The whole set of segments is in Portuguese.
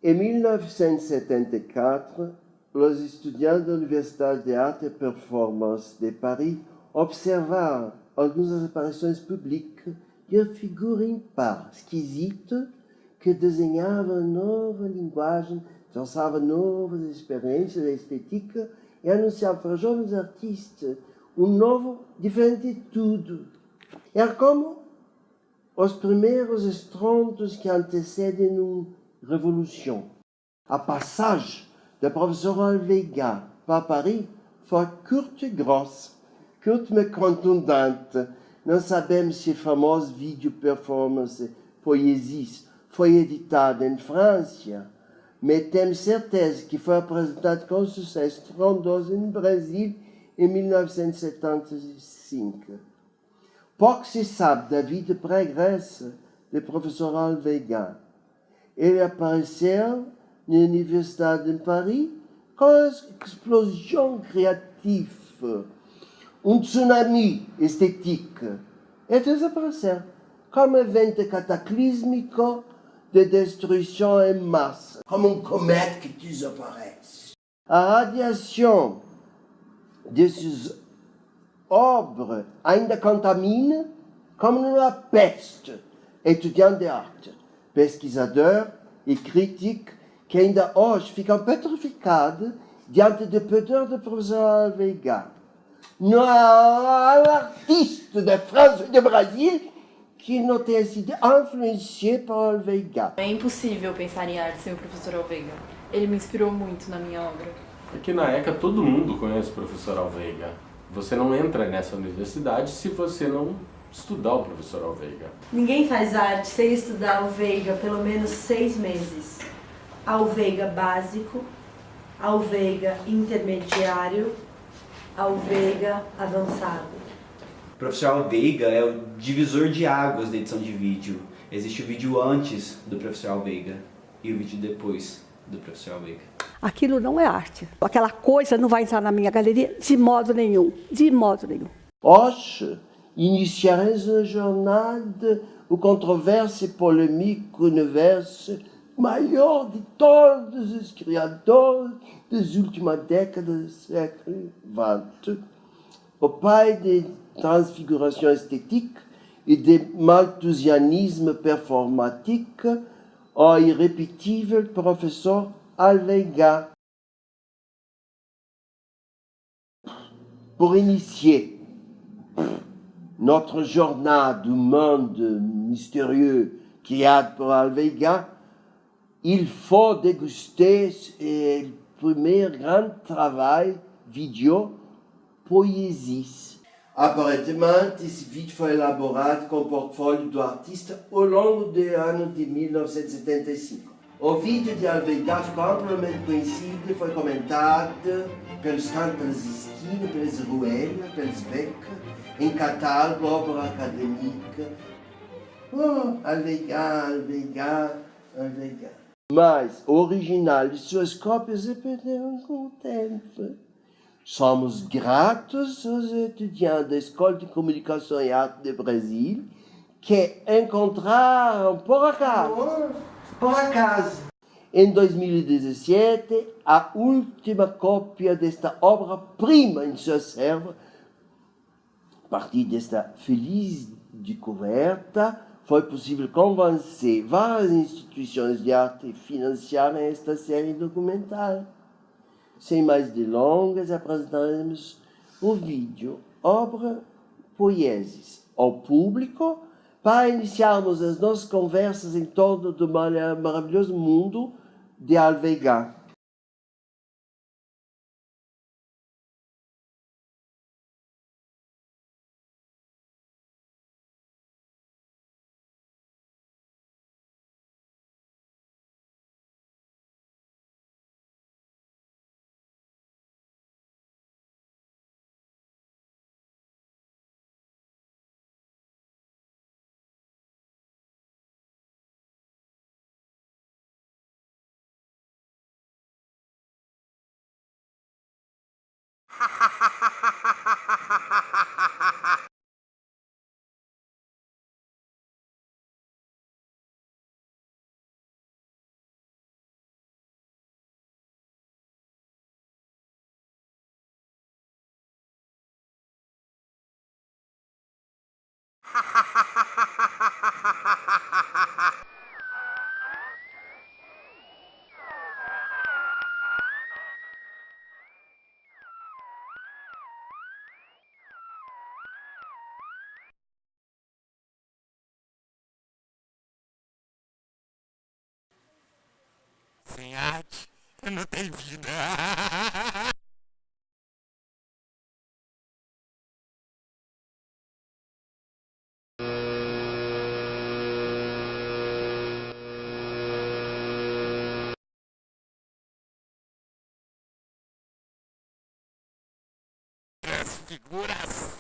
En 1974, les étudiants de l'Université de Arte et Performance de Paris observaram algumas aparições públicas de figuras impares, esquisitas, que desenhavam nova linguagem, lançavam novas experiências estéticas e anunciavam para jovens artistas novo, diferente de tudo. Era como os primeiros estrondos que antecedem uma revolução. A passagem do professor Alveiga para Paris foi curta e grossa, curta mas contundente. Não sabemos se o famoso vídeo performance Poésis foi editado em França, mas temos certeza que foi apresentado com sucesso estrondoso em Brasil em 1975. Pouco se sabe da vida pregressa do professor Alveiga. Ele apareceu na Universidade de Paris com uma explosão criativa, tsunami estético, e desapareceu, como um evento cataclísmico de destruição em massa, como cometa que desaparece. A radiação dessas obras ainda contamina como numa peste estudante de arte, pesquisador e crítico que ainda hoje ficam petrificados diante do poder do professor Alveiga. Não há um artista da França e do Brasil que não tenha sido influenciado por Alveiga. É impossível pensar em arte sem o professor Alveiga. Ele me inspirou muito na minha obra. Aqui na ECA todo mundo conhece o professor Alveiga. Você não entra nessa universidade se você não estudar o professor Alveiga. Ninguém faz arte sem estudar Alveiga pelo menos 6 meses. Alveiga básico, Alveiga intermediário, Alveiga avançado. O professor Alveiga é o divisor de águas da edição de vídeo. Existe o vídeo antes do professor Alveiga e o vídeo depois do professor Alveiga. Aquilo não é arte. Aquela coisa não vai entrar na minha galeria de modo nenhum, de modo nenhum. Hoje, iniciaremos uma jornada, o controverso e polêmico universo maior de todos os criadores das últimas décadas do século XX. O pai de transfiguração estética e de malthusianismo performático, o irrepetível professor Alveiga. Pour initier notre jornada do monde mystérieux criado por Alveiga, il faut déguster le premier grand travail vidéo Poésis. Aparentemente, esse vídeo foi elaborado com o portfólio do artista ao longo do ano de 1975. O vídeo de Alveiga ficou amplamente conhecido e foi comentado pelos cantos pelas esquinas, pelas ruelas, pelos becos, em catálogo, obra acadêmica. Oh, Alveiga, Alveiga, Alveiga. Mas o original de suas cópias se perderam com o tempo. Somos gratos aos estudantes da Escola de Comunicação e Arte do Brasil que encontraram, por acaso, em 2017, a última cópia desta obra-prima em seu acervo. A partir desta feliz descoberta, foi possível convencer várias instituições de arte a financiarem esta série documental. Sem mais delongas, apresentaremos o vídeo Obra Poésis ao público para iniciarmos as nossas conversas em torno do maravilhoso mundo de Alveiga. Sem arte, não tem vida. Transfiguração.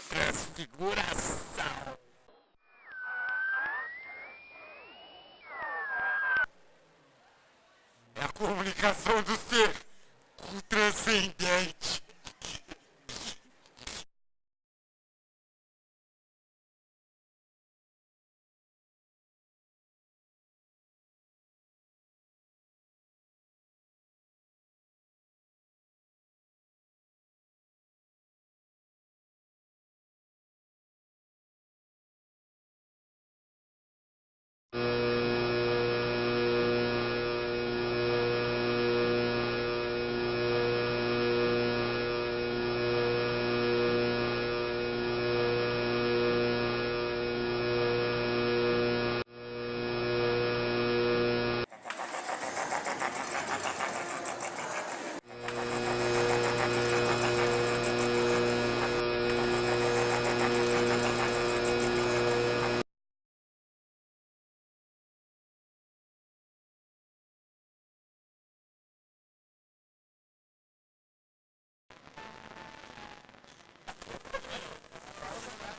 Transfiguração. É a comunicação do ser com o transcendente.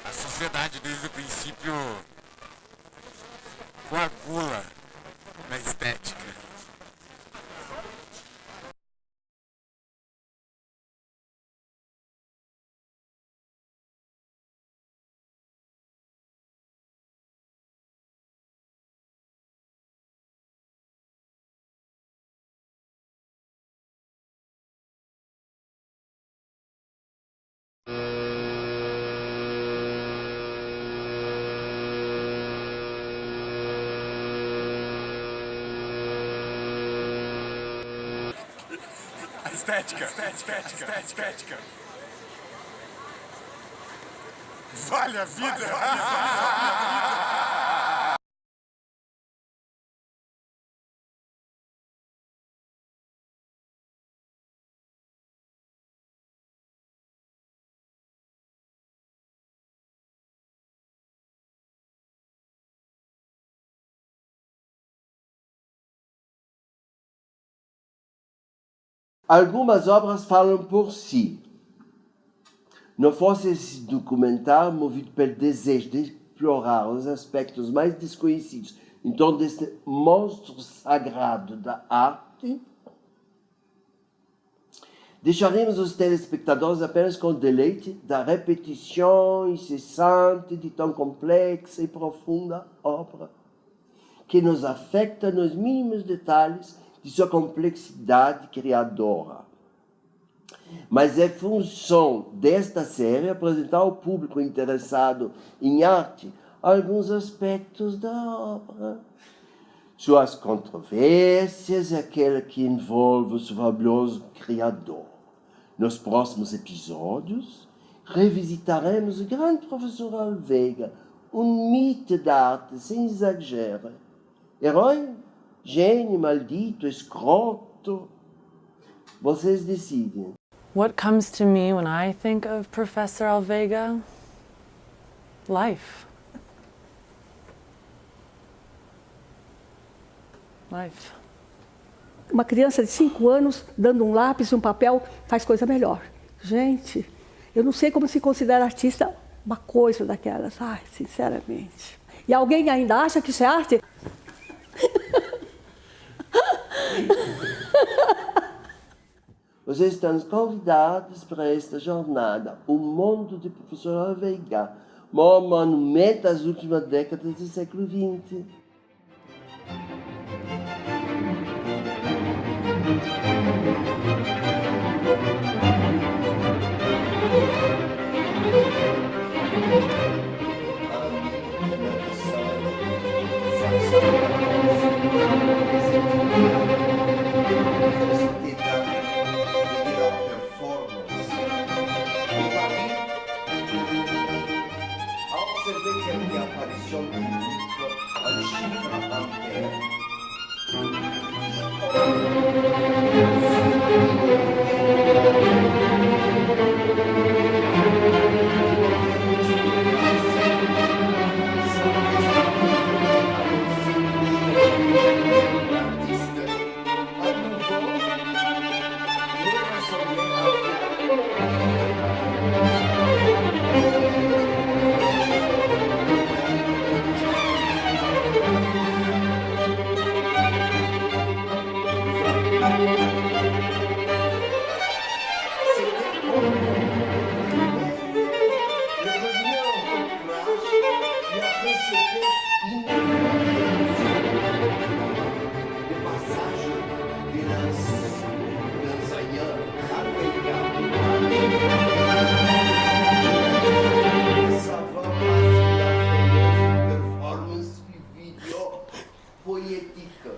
A sociedade desde o princípio coagula na estética. Estética. Vale a vida. Algumas obras falam por si. Não fosse esse documentário movido pelo desejo de explorar os aspectos mais desconhecidos em torno deste monstro sagrado da arte, deixaríamos os telespectadores apenas com o deleite da repetição incessante de tão complexa e profunda obra, que nos afeta nos mínimos detalhes de sua complexidade criadora. Mas é função desta série apresentar ao público interessado em arte alguns aspectos da obra. Suas controvérsias e aquela que envolve o seu fabuloso criador. Nos próximos episódios, revisitaremos o grande professor Alveiga, um mito da arte sem exagero. Herói, gênio, maldito, escroto. Vocês decidem. What comes to me when I think of Professor Alveiga? Life. Life. Uma criança de 5 anos dando um lápis e um papel faz coisa melhor. Gente, eu não sei como se considera artista uma coisa daquelas. Ai, sinceramente. E alguém ainda acha que isso é arte? Vocês estão convidados para esta jornada, o mundo do professor Alveiga, maior monumento das últimas décadas do século XX. Observei que a minha aparição pública a cifra Ampere. Poética.